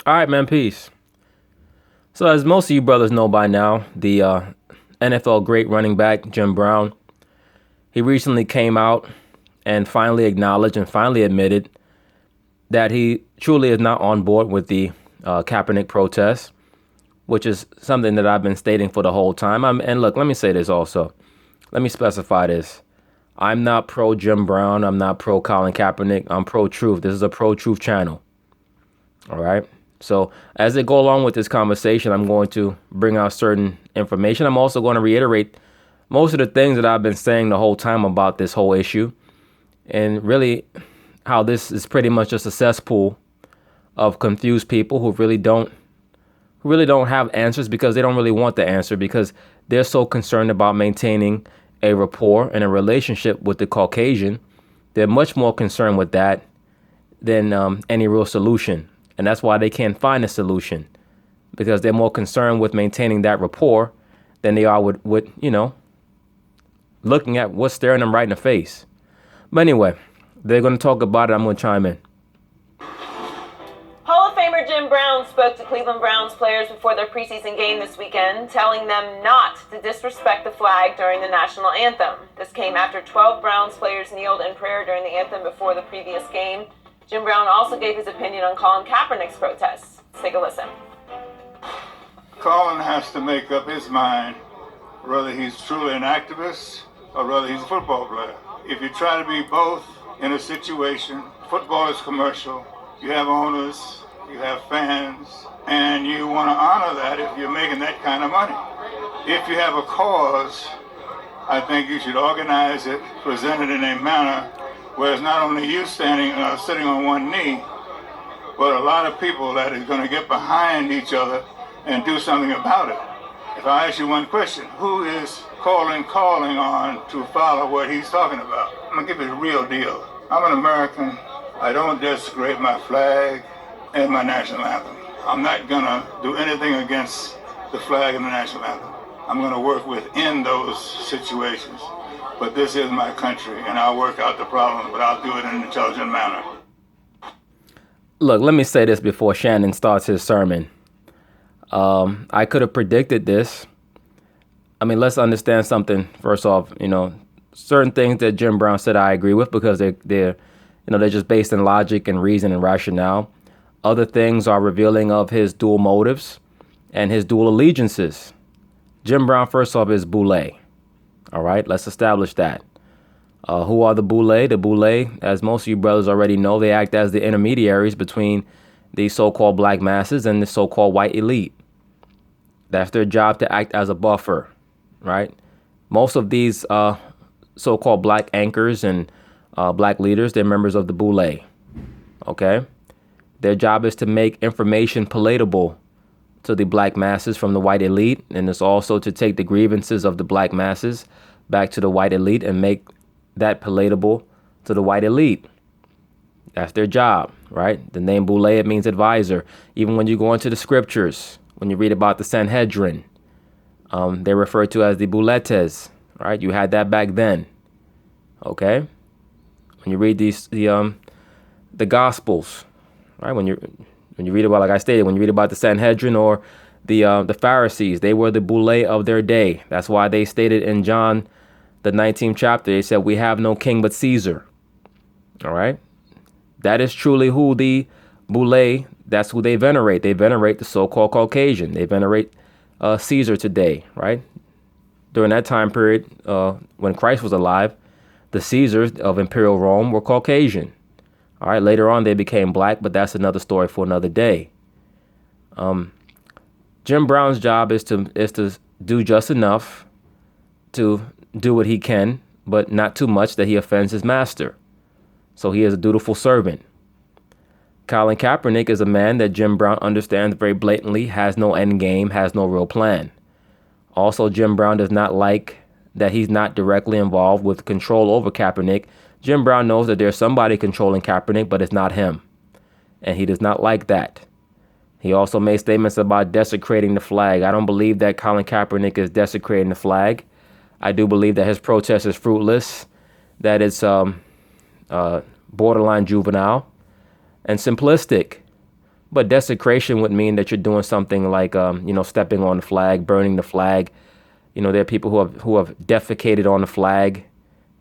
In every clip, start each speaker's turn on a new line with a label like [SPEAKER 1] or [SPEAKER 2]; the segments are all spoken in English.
[SPEAKER 1] All right, man, peace. So, as most of you brothers know by now, the NFL great running back, Jim Brown, he recently came out and finally acknowledged and finally admitted that he truly is not on board with the Kaepernick protests, which is something that I've been stating for the whole time. And look, let me say this also. Let me specify this. I'm not pro Jim Brown. I'm not pro Colin Kaepernick. I'm pro truth. This is a pro truth channel. All right. So as I go along with this conversation, I'm going to bring out certain information. I'm also going to reiterate most of the things that I've been saying the whole time about this whole issue, and really how this is pretty much just a cesspool of confused people who really don't have answers, because they don't really want the answer, because they're so concerned about maintaining a rapport and a relationship with the Caucasian. They're much more concerned with that than any real solution. And that's why they can't find a solution, because they're more concerned with maintaining that rapport than they are with looking at what's staring them right in the face. But anyway, they're going to talk about it. I'm going to chime in.
[SPEAKER 2] Hall of Famer Jim Brown spoke to Cleveland Browns players before their preseason game this weekend, telling them not to disrespect the flag during the national anthem. This came after 12 Browns players kneeled in prayer during the anthem before the previous game. Jim Brown also gave his opinion on Colin Kaepernick's protests. Let's take a listen.
[SPEAKER 3] Colin has to make up his mind whether he's truly an activist or whether he's a football player. If you try to be both in a situation, football is commercial. You have owners, you have fans, and you want to honor that if you're making that kind of money. If you have a cause, I think you should organize it, present it in a manner where it's not only you sitting on one knee, but a lot of people that is going to get behind each other and do something about it. If I ask you one question, who is calling on to follow what he's talking about? I'm going to give you the real deal. I'm an American. I don't desecrate my flag and my national anthem. I'm not going to do anything against the flag and the national anthem. I'm going to work within those situations. But this is my country, and I'll work out the problem, but I'll do it in an intelligent manner.
[SPEAKER 1] Look, let me say this before Shannon starts his sermon. I could have predicted this. I mean, let's understand something. First off, certain things that Jim Brown said I agree with, because they're just based in logic and reason and rationale. Other things are revealing of his dual motives and his dual allegiances. Jim Brown, first off, is Boule. All right, let's establish that. Who are the Boule? The Boule, as most of you brothers already know, they act as the intermediaries between the so-called black masses and the so-called white elite. That's their job, to act as a buffer, right? Most of these so-called black anchors and black leaders, they're members of the Boule, okay? Their job is to make information palatable to the black masses from the white elite, and it's also to take the grievances of the black masses back to the white elite and make that palatable to the white elite. That's their job, right? The name Boule, it means advisor. Even when you go into the scriptures, when you read about the Sanhedrin, they're referred to as the Bouletes, right? You had that back then, okay? When you read the Gospels, right? When you read about, like I stated, when you read about the Sanhedrin or the Pharisees, they were the Boule of their day. That's why they stated in John, the 19th chapter, they said, "We have no king but Caesar." All right. That is truly who the Boule, that's who they venerate. They venerate the so-called Caucasian. They venerate Caesar today, right? During that time period, when Christ was alive, the Caesars of Imperial Rome were Caucasian. All right, later on they became black, but that's another story for another day. Jim Brown's job is to do just enough to do what he can, but not too much that he offends his master. So he is a dutiful servant. Colin Kaepernick is a man that Jim Brown understands very blatantly, has no end game, has no real plan. Also, Jim Brown does not like that he's not directly involved with control over Kaepernick. Jim Brown knows that there's somebody controlling Kaepernick, but it's not him. And he does not like that. He also made statements about desecrating the flag. I don't believe that Colin Kaepernick is desecrating the flag. I do believe that his protest is fruitless, that it's borderline juvenile and simplistic. But desecration would mean that you're doing something like, stepping on the flag, burning the flag. There are people who have defecated on the flag,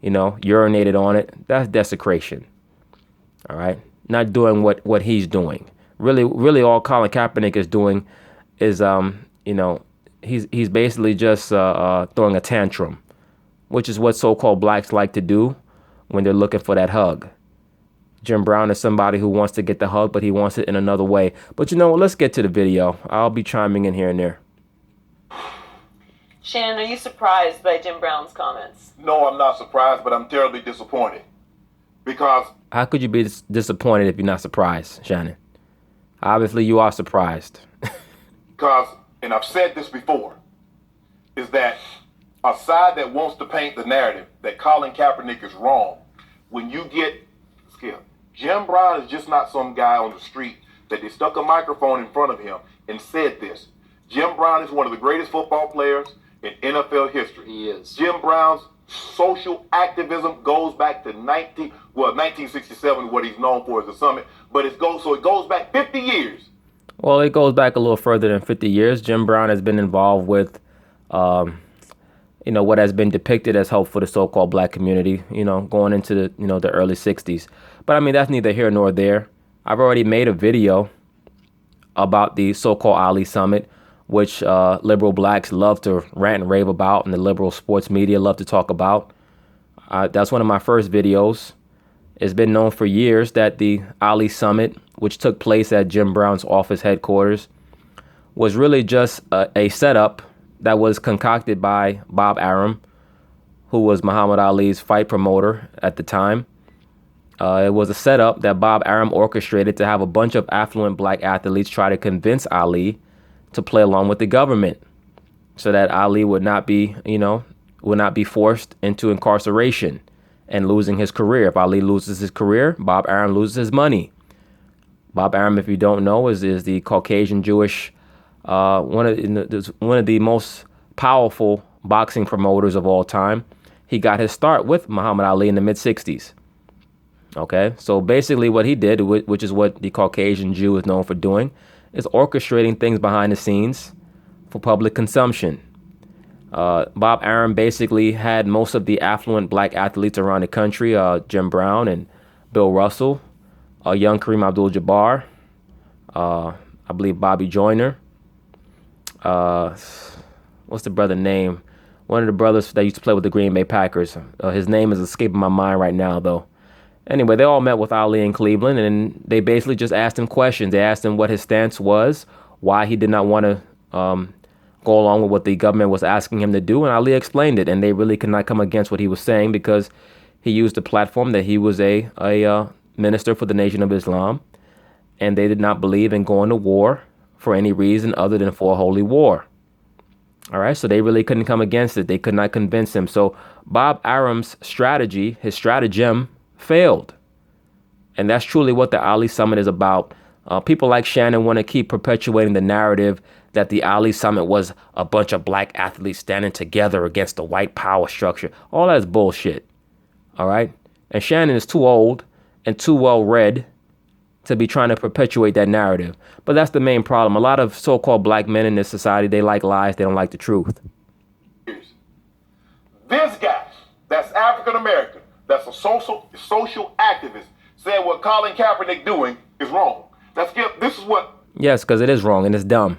[SPEAKER 1] urinated on it. That's desecration. All right. Not doing what he's doing. Really all Colin Kaepernick is doing is, he's basically just throwing a tantrum, which is what so-called blacks like to do when they're looking for that hug. Jim Brown is somebody who wants to get the hug, but he wants it in another way. But let's get to the video. I'll be chiming in here and there.
[SPEAKER 2] Shannon, are you surprised by Jim Brown's comments?
[SPEAKER 4] No, I'm not surprised, but I'm terribly disappointed. Because...
[SPEAKER 1] How could you be disappointed if you're not surprised, Shannon? Obviously, you are surprised.
[SPEAKER 4] Because, and I've said this before, is that a side that wants to paint the narrative that Colin Kaepernick is wrong, when you get... Jim Brown is just not some guy on the street that they stuck a microphone in front of him and said this. Jim Brown is one of the greatest football players in NFL history.
[SPEAKER 5] He is.
[SPEAKER 4] Jim Brown's social activism goes back to 1967, what he's known for as the summit, but it goes back 50 years.
[SPEAKER 1] Well, it goes back a little further than 50 years. Jim Brown has been involved with, what has been depicted as hope for the so-called black community, going into the early 60s. But I mean, that's neither here nor there. I've already made a video about the so-called Ali Summit, which liberal blacks love to rant and rave about, and the liberal sports media love to talk about. That's one of my first videos. It's been known for years that the Ali Summit, which took place at Jim Brown's office headquarters, was really just a setup that was concocted by Bob Arum, who was Muhammad Ali's fight promoter at the time. It was a setup that Bob Arum orchestrated to have a bunch of affluent black athletes try to convince Ali to play along with the government so that Ali would not be forced into incarceration and losing his career. If Ali loses his career, Bob Arum loses his money. Bob Arum, if you don't know, is the Caucasian Jewish, one of the most powerful boxing promoters of all time. He got his start with Muhammad Ali in the mid-'60s. Okay, so basically what he did, which is what the Caucasian Jew is known for doing, is orchestrating things behind the scenes for public consumption. Bob Arum basically had most of the affluent black athletes around the country, Jim Brown and Bill Russell, young Kareem Abdul-Jabbar, I believe Bobby Joyner. What's the brother name? One of the brothers that used to play with the Green Bay Packers. His name is escaping my mind right now, though. Anyway, they all met with Ali in Cleveland, and they basically just asked him questions. They asked him what his stance was, why he did not want to go along with what the government was asking him to do, and Ali explained it, and they really could not come against what he was saying because he used the platform that he was a minister for the Nation of Islam, and they did not believe in going to war for any reason other than for a holy war. All right, so they really couldn't come against it. They could not convince him. So Bob Arum's strategy, his stratagem, failed. And that's truly what the Ali Summit is about. People like Shannon want to keep perpetuating the narrative that the Ali Summit was a bunch of black athletes standing together against the white power structure. All that's bullshit. All right. And Shannon is too old and too well read to be trying to perpetuate that narrative. But that's the main problem. A lot of so-called black men in this society, they like lies. They don't like the truth.
[SPEAKER 4] This guy, that's African American, that's a social activist, said what Colin Kaepernick doing is wrong. This is what...
[SPEAKER 1] Yes, because it is wrong and it's dumb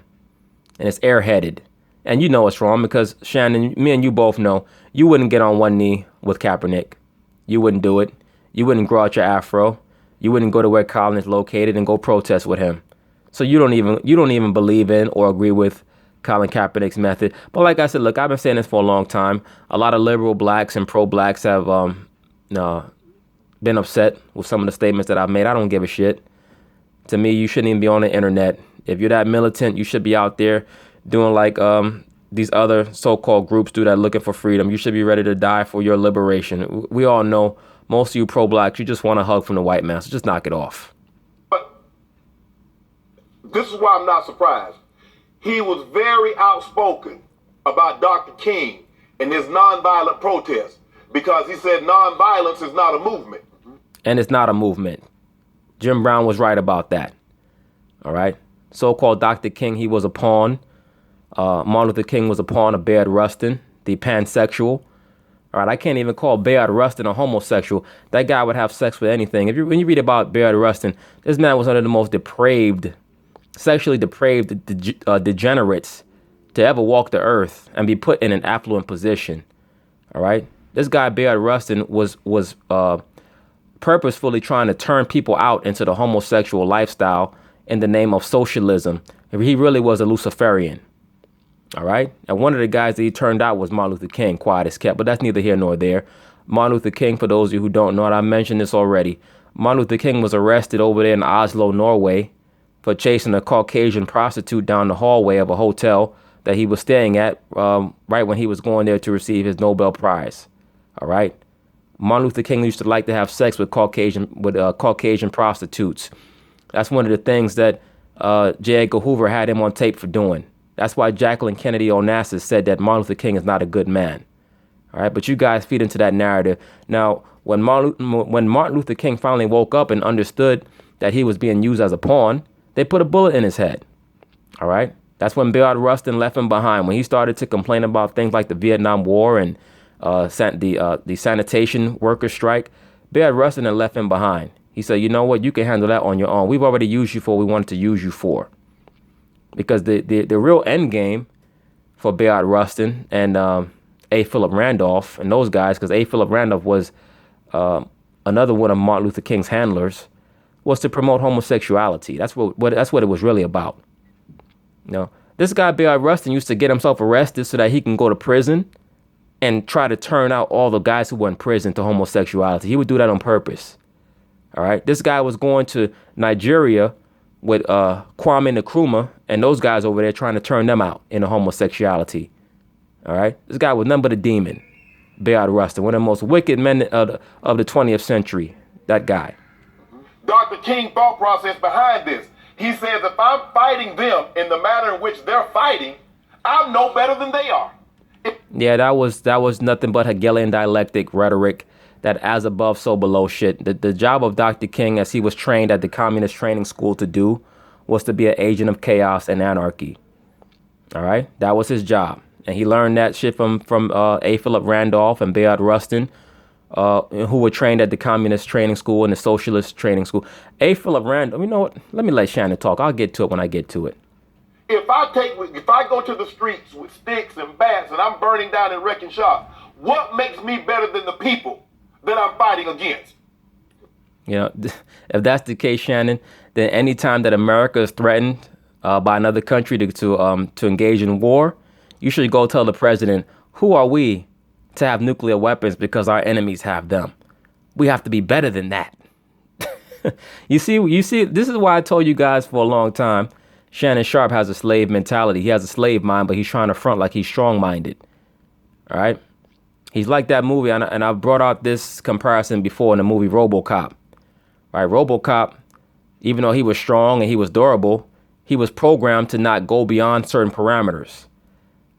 [SPEAKER 1] and it's airheaded. And you know it's wrong because, Shannon, me and you both know you wouldn't get on one knee with Kaepernick. You wouldn't do it. You wouldn't grow out your afro. You wouldn't go to where Colin is located and go protest with him. So you don't even believe in or agree with Colin Kaepernick's method. But like I said, look, I've been saying this for a long time. A lot of liberal blacks and pro-blacks have been upset with some of the statements that I've made. I don't give a shit. To me, you shouldn't even be on the internet. If you're that militant, you should be out there doing like these other so-called groups do that, looking for freedom. You should be ready to die for your liberation. We all know most of you pro-blacks, you just want a hug from the white man. So just knock it off.
[SPEAKER 4] But this is why I'm not surprised. He was very outspoken about Dr. King and his nonviolent protest because he said nonviolence is not a movement.
[SPEAKER 1] And it's not a movement. Jim Brown was right about that. All right. So-called Dr. King, he was a pawn. Martin Luther King was a pawn of Bayard Rustin, the pansexual. All right, I can't even call Bayard Rustin a homosexual. That guy would have sex with anything. When you read about Bayard Rustin, this man was one of the most depraved, sexually depraved degenerates to ever walk the earth and be put in an affluent position. All right, this guy Bayard Rustin was purposefully trying to turn people out into the homosexual lifestyle in the name of socialism. He really was a Luciferian. All right. And one of the guys that he turned out was Martin Luther King, quiet as kept. But that's neither here nor there. Martin Luther King, for those of you who don't know it, I mentioned this already. Martin Luther King was arrested over there in Oslo, Norway, for chasing a Caucasian prostitute down the hallway of a hotel that he was staying at right when he was going there to receive his Nobel Prize. All right. Martin Luther King used to like to have sex with Caucasian prostitutes. That's one of the things that J. Edgar Hoover had him on tape for doing. That's why Jacqueline Kennedy Onassis said that Martin Luther King is not a good man. All right, but you guys feed into that narrative. Now, when Martin Luther King finally woke up and understood that he was being used as a pawn, they put a bullet in his head. All right, that's when Bayard Rustin left him behind. When he started to complain about things like the Vietnam War and the sanitation workers strike, Bayard Rustin had left him behind. He said, you know what, you can handle that on your own. We've already used you for what we wanted to use you for. Because the real end game for Bayard Rustin and A. Philip Randolph and those guys, because A. Philip Randolph was another one of Martin Luther King's handlers, was to promote homosexuality. That's what it was really about. You know, this guy Bayard Rustin used to get himself arrested so that he can go to prison and try to turn out all the guys who were in prison to homosexuality. He would do that on purpose. All right, this guy was going to Nigeria with Kwame Nkrumah and those guys over there trying to turn them out into homosexuality. All right. This guy was nothing but a demon. Bayard Rustin, one of the most wicked men of the 20th century. That guy.
[SPEAKER 4] Dr. King thought process behind this. He says, if I'm fighting them in the manner in which they're fighting, I'm no better than they are.
[SPEAKER 1] Yeah, that was nothing but Hegelian dialectic rhetoric. That as above, so below shit. The job of Dr. King, as he was trained at the Communist Training School to do, was to be an agent of chaos and anarchy. All right, that was his job, and he learned that shit from A. Philip Randolph and Bayard Rustin, who were trained at the Communist Training School and the Socialist Training School. A. Philip Randolph. You know what? Let me let Shannon talk. I'll get to it when I get to it.
[SPEAKER 4] If I go to the streets with sticks and bats and I'm burning down and wrecking shop, what makes me better than the people that I'm fighting against?
[SPEAKER 1] You know, if that's the case, Shannon, then any time that America is threatened by another country to engage in war, you should go tell the president, who are we to have nuclear weapons because our enemies have them? We have to be better than that. You see, this is why I told you guys for a long time, Shannon Sharpe has a slave mentality. He has a slave mind, but he's trying to front like he's strong-minded. All right? He's like that movie, and I've brought out this comparison before in the movie RoboCop. Right, RoboCop, even though he was strong and he was durable, he was programmed to not go beyond certain parameters.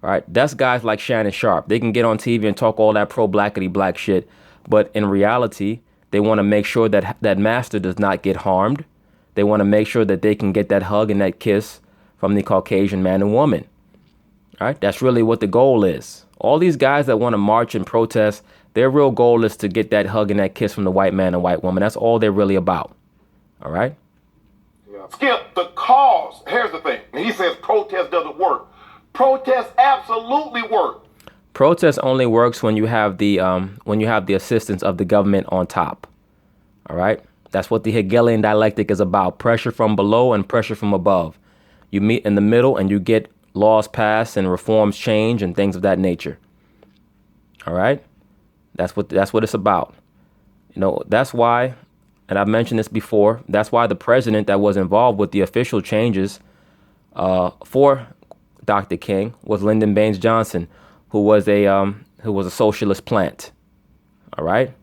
[SPEAKER 1] All right, that's guys like Shannon Sharpe. They can get on TV and talk all that pro-blackity-black shit, but in reality, they want to make sure that that master does not get harmed. They want to make sure that they can get that hug and that kiss from the Caucasian man and woman. All right, that's really what the goal is. All these guys that want to march and protest, their real goal is to get that hug and that kiss from the white man and white woman. That's all they're really about. All right?
[SPEAKER 4] Yeah. Skip, the cause. Here's the thing. He says protest doesn't work. Protest absolutely work.
[SPEAKER 1] Protest only works when you have the assistance of the government on top. All right? That's what the Hegelian dialectic is about. Pressure from below and pressure from above. You meet in the middle and you get laws passed and reforms change and things of that nature. All right? That's what it's about. You know, that's why, and I've mentioned this before, that's why the president that was involved with the official changes for Dr. King was Lyndon Baines Johnson, who was a socialist plant. All right?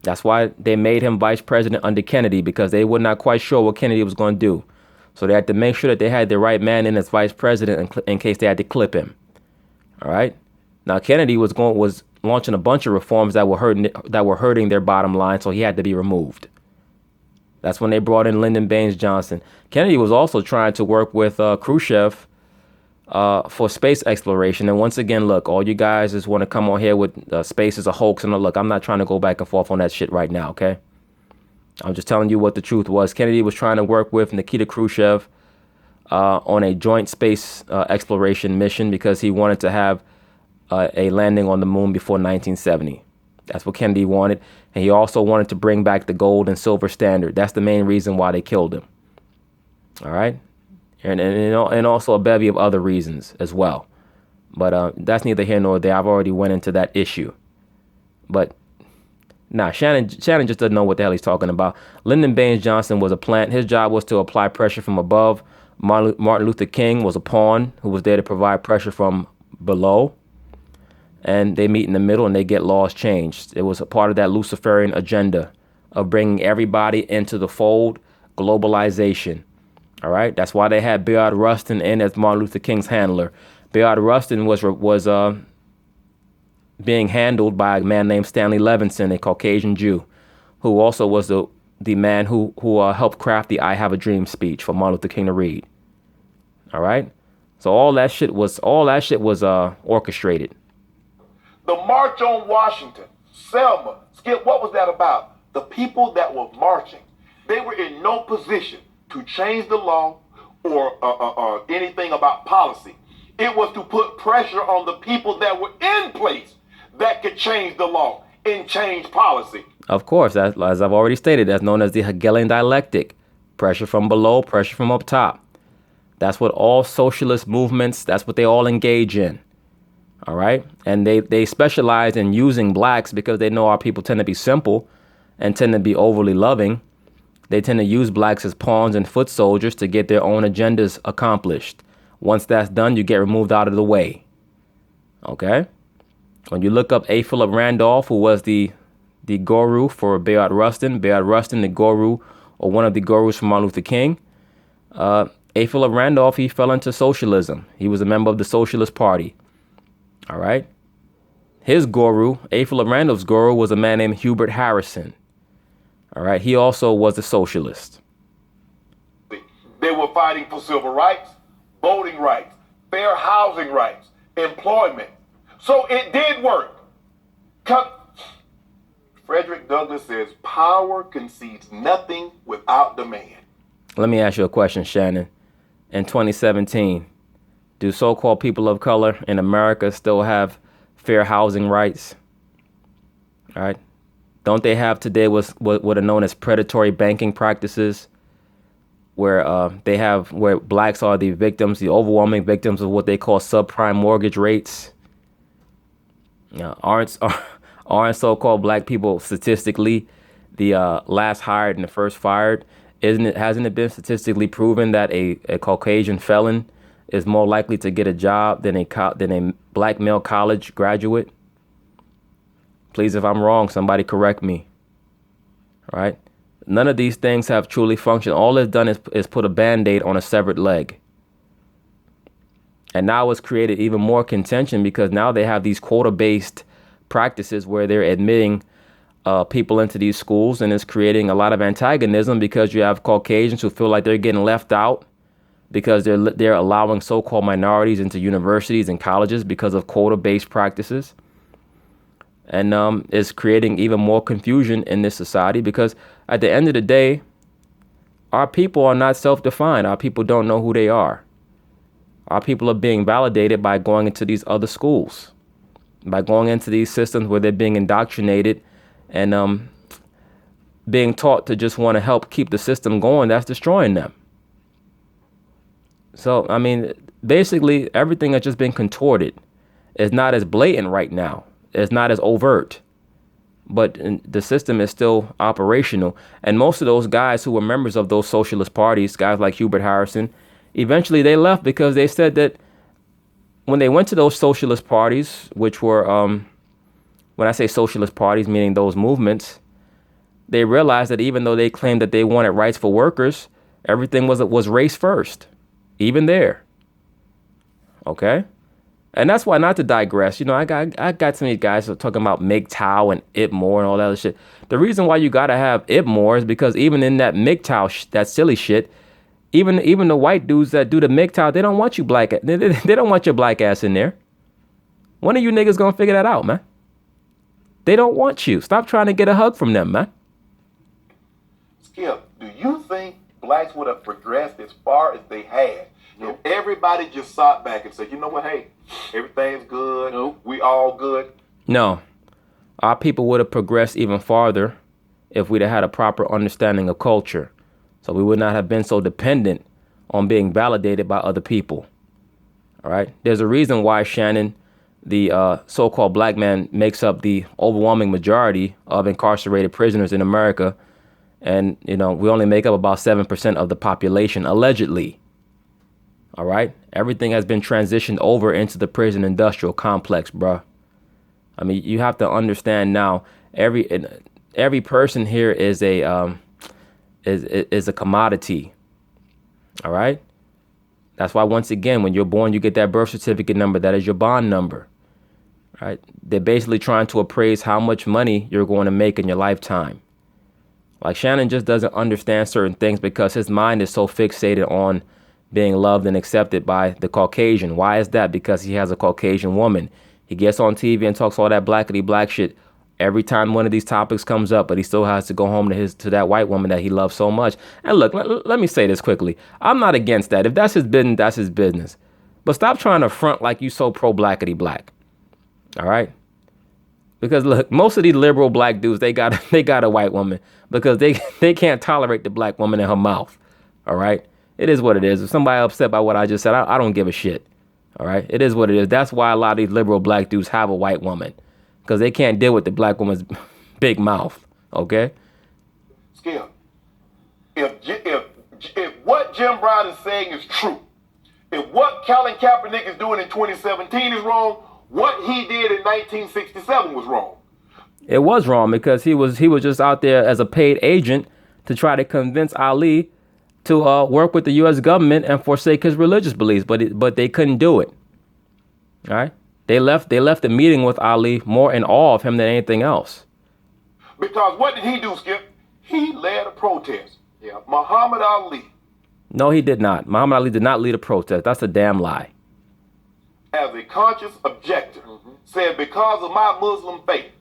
[SPEAKER 1] That's why they made him vice president under Kennedy, because they were not quite sure what Kennedy was going to do. So they had to make sure that they had the right man in as vice president in case they had to clip him. All right. Now Kennedy was launching a bunch of reforms that were hurting their bottom line, so he had to be removed. That's when they brought in Lyndon Baines Johnson. Kennedy was also trying to work with Khrushchev for space exploration. And once again, look, all you guys just want to come on here with space is a hoax. And look, I'm not trying to go back and forth on that shit right now, okay? I'm just telling you what the truth was. Kennedy was trying to work with Nikita Khrushchev on a joint space exploration mission because he wanted to have a landing on the moon before 1970. That's what Kennedy wanted. And he also wanted to bring back the gold and silver standard. That's the main reason why they killed him. All right. And also a bevy of other reasons as well. But that's neither here nor there. I've already went into that issue. But Shannon just doesn't know what the hell he's talking about. Lyndon Baines Johnson was a plant. His job was to apply pressure from above. Martin Luther King was a pawn who was there to provide pressure from below. And they meet in the middle and they get laws changed. It was a part of that Luciferian agenda of bringing everybody into the fold, globalization. All right. That's why they had Bayard Rustin in as Martin Luther King's handler. Bayard Rustin was being handled by a man named Stanley Levinson, a Caucasian Jew, who also was the man who helped craft the "I Have a Dream" speech for Martin Luther King to read. All right. So all that shit was orchestrated.
[SPEAKER 4] The March on Washington, Selma, Skip, what was that about? The people that were marching, they were in no position to change the law or anything about policy. It was to put pressure on the people that were in place that could change the law and change policy.
[SPEAKER 1] Of course, as I've already stated, that's known as the Hegelian dialectic. Pressure from below, pressure from up top. That's what all socialist movements, that's what they all engage in. All right. And they specialize in using blacks because they know our people tend to be simple and tend to be overly loving. They tend to use blacks as pawns and foot soldiers to get their own agendas accomplished. Once that's done, you get removed out of the way. OK, when you look up A. Philip Randolph, who was the guru for Bayard Rustin, the guru or one of the gurus for Martin Luther King. A. Philip Randolph, he fell into socialism. He was a member of the Socialist Party. All right. His guru, A. Philip Randolph's guru, was a man named Hubert Harrison. All right. He also was a socialist.
[SPEAKER 4] They were fighting for civil rights, voting rights, fair housing rights, employment. So it did work. Frederick Douglass says power concedes nothing without demand.
[SPEAKER 1] Let me ask you a question, Shannon. In 2017, do so-called people of color in America still have fair housing rights? All right. Don't they have today what are known as predatory banking practices, where where blacks are the victims, the overwhelming victims of what they call subprime mortgage rates? Aren't so-called black people statistically the last hired and the first fired? Hasn't it been statistically proven that a Caucasian felon is more likely to get a job than a black male college graduate? Please, if I'm wrong, somebody correct me. All right. None of these things have truly functioned. All it's done is put a Band-Aid on a severed leg. And now it's created even more contention because now they have these quota-based practices where they're admitting people into these schools, and it's creating a lot of antagonism because you have Caucasians who feel like they're getting left out because they're allowing so-called minorities into universities and colleges because of quota-based practices. And it's creating even more confusion in this society because at the end of the day, our people are not self-defined. Our people don't know who they are. Our people are being validated by going into these other schools, by going into these systems where they're being indoctrinated and being taught to just want to help keep the system going. That's destroying them. So, I mean, basically, everything has just been contorted. It's not as blatant right now. It's not as overt. But the system is still operational. And most of those guys who were members of those socialist parties, guys like Hubert Harrison, eventually they left because they said that when they went to those socialist parties, which were, when I say socialist parties, meaning those movements, they realized that even though they claimed that they wanted rights for workers, everything was race first, even there. Okay? And that's why, not to digress, I got some of these guys who are talking about MGTOW and Itmore and all that other shit. The reason why you gotta have Itmore is because even in that MGTOW, that silly shit, even the white dudes that do the MGTOW, they don't want you black. They don't want your black ass in there. When are you niggas gonna figure that out, man? They don't want you. Stop trying to get a hug from them, man.
[SPEAKER 4] Skip, do you think blacks would have progressed as far as they had if everybody just sat back and said, you know what, hey, everything's good, we all good?
[SPEAKER 1] No. Our people would have progressed even farther if we'd have had a proper understanding of culture. So we would not have been so dependent on being validated by other people. All right? There's a reason why, Shannon, the so-called black man makes up the overwhelming majority of incarcerated prisoners in America. And, we only make up about 7% of the population, allegedly. All right? Everything has been transitioned over into the prison industrial complex, bruh. I mean, you have to understand now, every person here is a commodity. All right? That's why, once again, when you're born, you get that birth certificate number. That is your bond number. Right? They're basically trying to appraise how much money you're going to make in your lifetime. Like, Shannon just doesn't understand certain things because his mind is so fixated on being loved and accepted by the Caucasian. Why is that? Because he has a Caucasian woman. He gets on TV and talks all that blackity black shit every time one of these topics comes up, but he still has to go home to that white woman that he loves so much. And look, let me say this quickly. I'm not against that. If that's his business, that's his business. But stop trying to front like you so pro blackity black. All right? Because look, most of these liberal black dudes, they got a white woman because they can't tolerate the black woman in her mouth. All right? It is what it is. If somebody upset by what I just said, I don't give a shit. All right? It is what it is. That's why a lot of these liberal black dudes have a white woman, because they can't deal with the black woman's big mouth. Okay?
[SPEAKER 4] Skip, if what Jim Brown is saying is true, if what Colin Kaepernick is doing in 2017 is wrong, what he did in 1967 was wrong.
[SPEAKER 1] It was wrong because he was just out there as a paid agent to try to convince Ali to work with the U.S. government and forsake his religious beliefs, but they couldn't do it. All right, they left the meeting with Ali more in awe of him than anything else.
[SPEAKER 4] Because what did he do, Skip? He led a protest. Yeah, Muhammad Ali.
[SPEAKER 1] No, he did not. Muhammad Ali did not lead a protest. That's a damn lie.
[SPEAKER 4] As a conscious objector, said, because of my Muslim faith,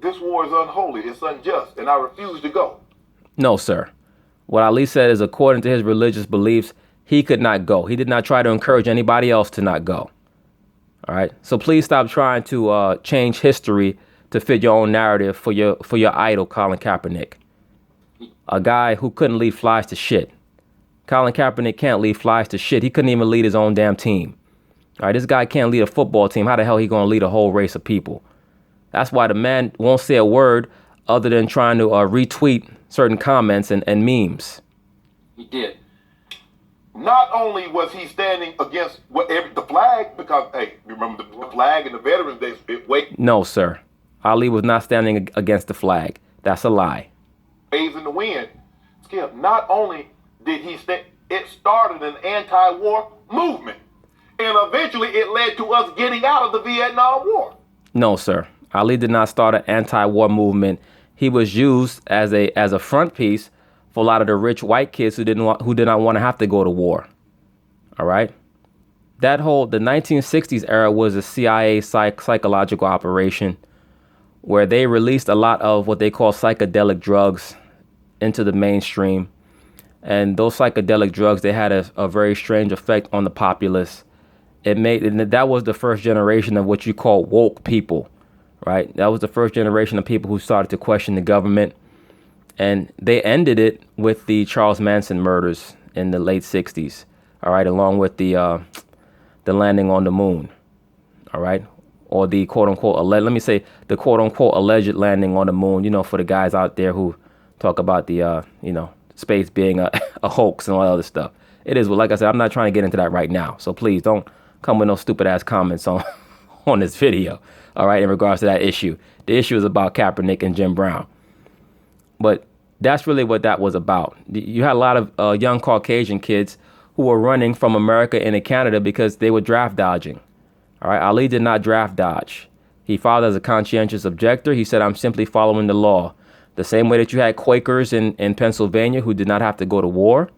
[SPEAKER 4] this war is unholy, it's unjust, and I refuse to go.
[SPEAKER 1] No, sir. What Ali said is, according to his religious beliefs, he could not go. He did not try to encourage anybody else to not go. All right. So please stop trying to change history to fit your own narrative for your idol, Colin Kaepernick, a guy who couldn't lead flies to shit. Colin Kaepernick can't lead flies to shit. He couldn't even lead his own damn team. All right. This guy can't lead a football team. How the hell he going to lead a whole race of people? That's why the man won't say a word other than trying to retweet certain comments and memes.
[SPEAKER 4] He did. Not only was he standing against the flag, because, hey, remember the flag and the Veterans Day,
[SPEAKER 1] No, sir. Ali was not standing against the flag. That's a lie.
[SPEAKER 4] Waves in the wind. Skip, not only did he it started an anti-war movement. And eventually it led to us getting out of the Vietnam War.
[SPEAKER 1] No, sir. Ali did not start an anti-war movement. He was used as a front piece for a lot of the rich white kids who did not want to have to go to war. All right. The 1960s era was a CIA psychological operation where they released a lot of what they call psychedelic drugs into the mainstream. And those psychedelic drugs, they had a very strange effect on the populace. That was the first generation of what you call woke people. Right. That was the first generation of people who started to question the government. And they ended it with the Charles Manson murders in the late 60s. All right. Along with the landing on the moon. All right. Or the quote unquote, the quote unquote alleged landing on the moon, for the guys out there who talk about the, space being a hoax and all that other stuff. It is. Well, like I said, I'm not trying to get into that right now. So please don't come with no stupid ass comments on this video. All right, in regards to that issue. The issue is about Kaepernick and Jim Brown. But that's really what that was about. You had a lot of young Caucasian kids who were running from America into Canada because they were draft dodging. All right, Ali did not draft dodge. He filed as a conscientious objector. He said, I'm simply following the law. The same way that you had Quakers in Pennsylvania who did not have to go to war.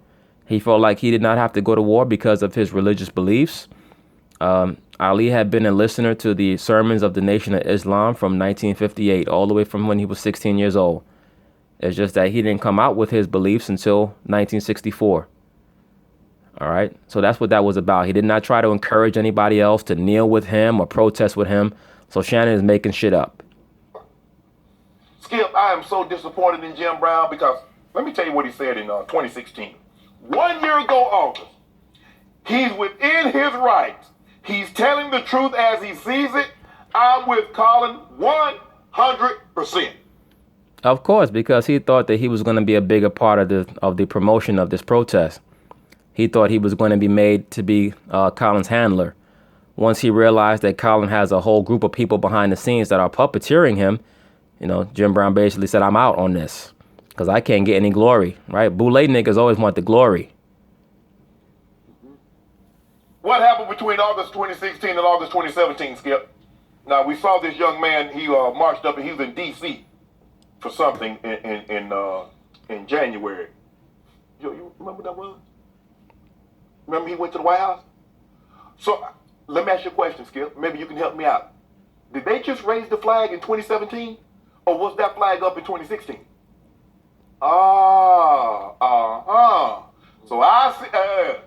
[SPEAKER 1] He felt like he did not have to go to war because of his religious beliefs. Ali had been a listener to the sermons of the Nation of Islam from 1958, all the way from when he was 16 years old. It's just that he didn't come out with his beliefs until 1964. All right. So that's what that was about. He did not try to encourage anybody else to kneel with him or protest with him. So Shannon is making shit up.
[SPEAKER 4] Skip, I am so disappointed in Jim Brown because let me tell you what he said in 2016. 1 year ago, August, he's within his rights. He's telling the truth as he sees it. I'm with Colin 100%.
[SPEAKER 1] Of course, because he thought that he was going to be a bigger part of the promotion of this protest. He thought he was going to be made to be Colin's handler. Once he realized that Colin has a whole group of people behind the scenes that are puppeteering him, Jim Brown basically said, I'm out on this because I can't get any glory, right? Boule niggas always want the glory.
[SPEAKER 4] What happened between August 2016 and August 2017, Skip? Now, we saw this young man, he marched up and he was in D.C. for something in January. You remember what that was? Remember he went to the White House? So let me ask you a question, Skip. Maybe you can help me out. Did they just raise the flag in 2017? Or was that flag up in 2016? So I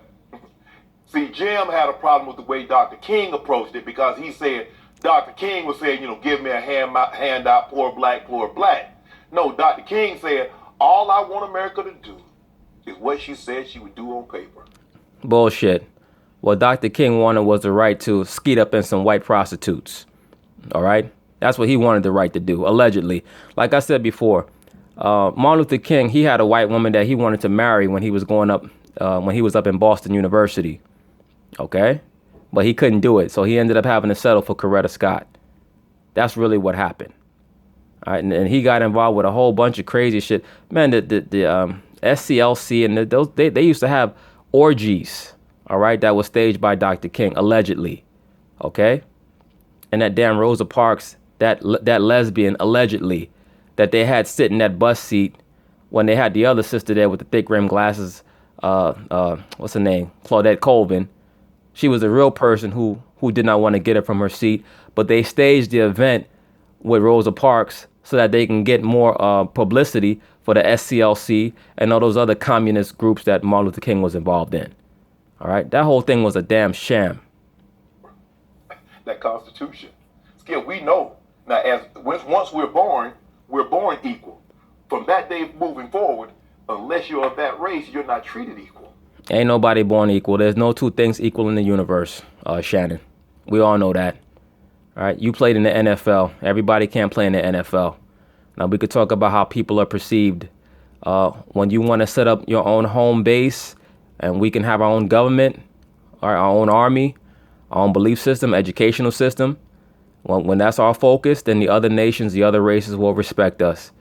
[SPEAKER 4] see, Jim had a problem with the way Dr. King approached it because he said, Dr. King was saying, give me a handout, poor black, poor black. No, Dr. King said, all I want America to do is what she said she would do on paper.
[SPEAKER 1] Bullshit. What Dr. King wanted was the right to skeet up in some white prostitutes. All right? That's what he wanted the right to do, allegedly. Like I said before, Martin Luther King, he had a white woman that he wanted to marry when he was up in Boston University. Okay? But he couldn't do it, so he ended up having to settle for Coretta Scott. That's really what happened. All right, and he got involved with a whole bunch of crazy shit. Man, the SCLC and they used to have orgies, all right, that was staged by Dr. King, allegedly. Okay? And that damn Rosa Parks, that lesbian, allegedly, that they had sit in that bus seat when they had the other sister there with the thick rimmed glasses, what's her name? Claudette Colvin. She was a real person who did not want to get her from her seat, but they staged the event with Rosa Parks so that they can get more publicity for the SCLC and all those other communist groups that Martin Luther King was involved in. All right, that whole thing was a damn sham.
[SPEAKER 4] That Constitution, Skip, we know now. Once we're born equal. From that day moving forward, unless you're of that race, you're not treated equal.
[SPEAKER 1] Ain't nobody born equal. There's no two things equal in the universe, Shannon. We all know that. All right, you played in the NFL. Everybody can't play in the NFL. Now, we could talk about how people are perceived. When you want to set up your own home base and we can have our own government, our own army, our own belief system, educational system, when that's our focus, then the other nations, the other races will respect us.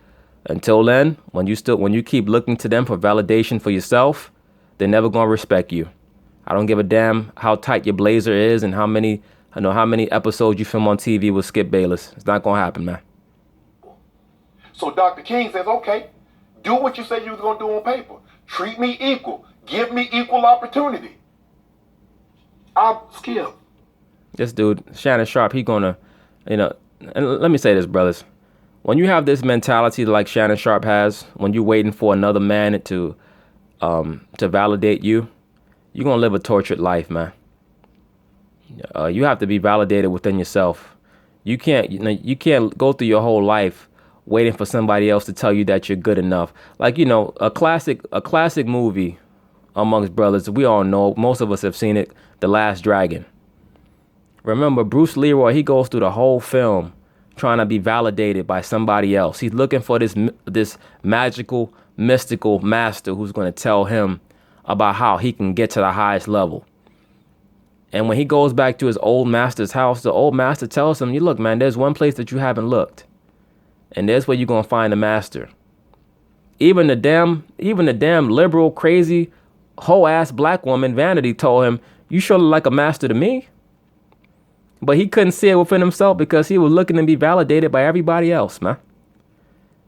[SPEAKER 1] Until then, when you keep looking to them for validation for yourself, they're never going to respect you. I don't give a damn how tight your blazer is and how many episodes you film on TV with Skip Bayless. It's not going to happen, man.
[SPEAKER 4] So Dr. King says, okay, do what you said you was going to do on paper. Treat me equal. Give me equal opportunity. I'll Skip.
[SPEAKER 1] This dude, Shannon Sharpe, he going to, and let me say this, brothers. When you have this mentality like Shannon Sharpe has, when you're waiting for another man to validate you, you're going to live a tortured life, man. You have to be validated within yourself. You can't go through your whole life waiting for somebody else to tell you that you're good enough. Like, a classic movie amongst brothers, we all know, most of us have seen it, The Last Dragon. Remember, Bruce Leroy, he goes through the whole film trying to be validated by somebody else. He's looking for this magical, mystical master who's going to tell him about how he can get to the highest level. And when he goes back to his old master's house, the old master tells him, look, man, there's one place that you haven't looked. And there's where you're going to find the master. Even the damn liberal, crazy, hoe-ass black woman, Vanity, told him, you sure look like a master to me. But he couldn't see it within himself because he was looking to be validated by everybody else, man.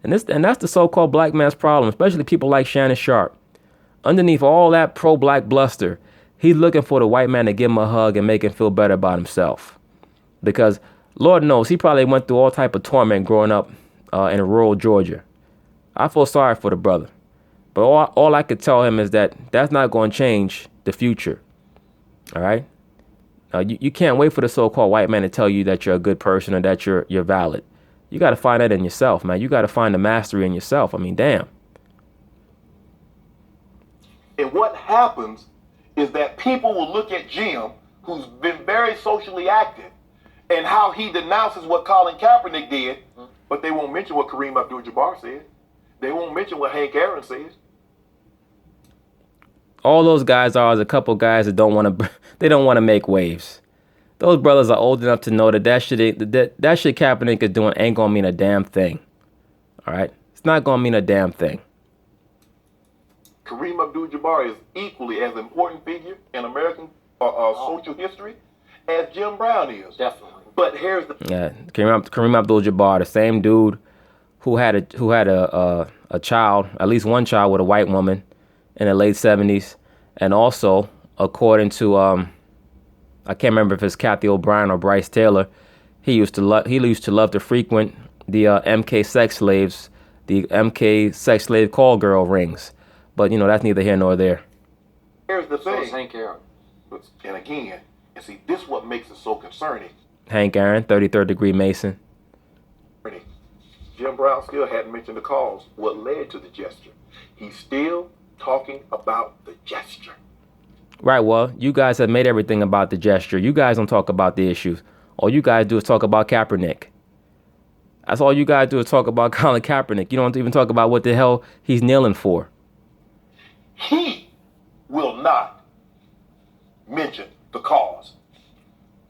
[SPEAKER 1] And that's the so-called black man's problem, especially people like Shannon Sharpe. Underneath all that pro-black bluster, he's looking for the white man to give him a hug and make him feel better about himself. Because Lord knows he probably went through all type of torment growing up in rural Georgia. I feel sorry for the brother. But all I could tell him is that that's not going to change the future. All right? You can't wait for the so-called white man to tell you that you're a good person or that you're valid. You got to find that in yourself, man. You got to find the mastery in yourself. I mean, damn.
[SPEAKER 4] And what happens is that people will look at Jim, who's been very socially active, and how he denounces what Colin Kaepernick did, but they won't mention what Kareem Abdul-Jabbar said. They won't mention what Hank Aaron says.
[SPEAKER 1] All those guys are a couple guys that don't want to make waves. Those brothers are old enough to know that shit Kaepernick is doing ain't gonna mean a damn thing. All right, it's not gonna mean a damn thing.
[SPEAKER 4] Kareem Abdul-Jabbar is equally as important figure in American social history as Jim Brown is.
[SPEAKER 5] Definitely.
[SPEAKER 4] But here's the
[SPEAKER 1] Kareem Abdul-Jabbar, the same dude who had a child, at least one child with a white woman in the late 70s, and also according to I can't remember if it's Kathy O'Brien or Bryce Taylor, he used to love to frequent the MK sex slaves, the MK sex slave call girl rings. But, that's neither here nor there.
[SPEAKER 4] Here's the thing.
[SPEAKER 5] So Hank Aaron.
[SPEAKER 4] And again, see, this is what makes it so concerning.
[SPEAKER 1] Hank Aaron, 33rd degree Mason.
[SPEAKER 4] Jim Brown still hadn't mentioned the cause, what led to the gesture. He's still talking about the gesture.
[SPEAKER 1] Right, well, you guys have made everything about the gesture. You guys don't talk about the issues. All you guys do is talk about Kaepernick. That's all you guys do is talk about Colin Kaepernick. You don't even talk about what the hell he's kneeling for.
[SPEAKER 4] He will not mention the cause.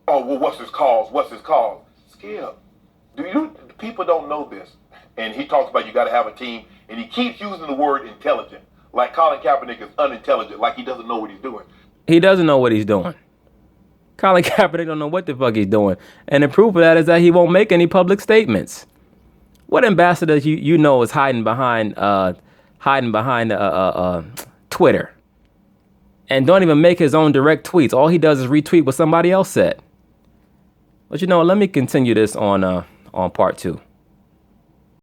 [SPEAKER 4] Oh, well, what's his cause? What's his cause? Skip. People don't know this. And he talks about you got to have a team. And he keeps using the word intelligent. Like Colin Kaepernick is unintelligent. Like he doesn't know what he's doing.
[SPEAKER 1] He doesn't know what he's doing. Colin Kaepernick don't know what the fuck he's doing. And the proof of that is that he won't make any public statements. What ambassador you know is hiding behind Twitter and don't even make his own direct tweets? All he does is retweet what somebody else said. But let me continue this on part 2.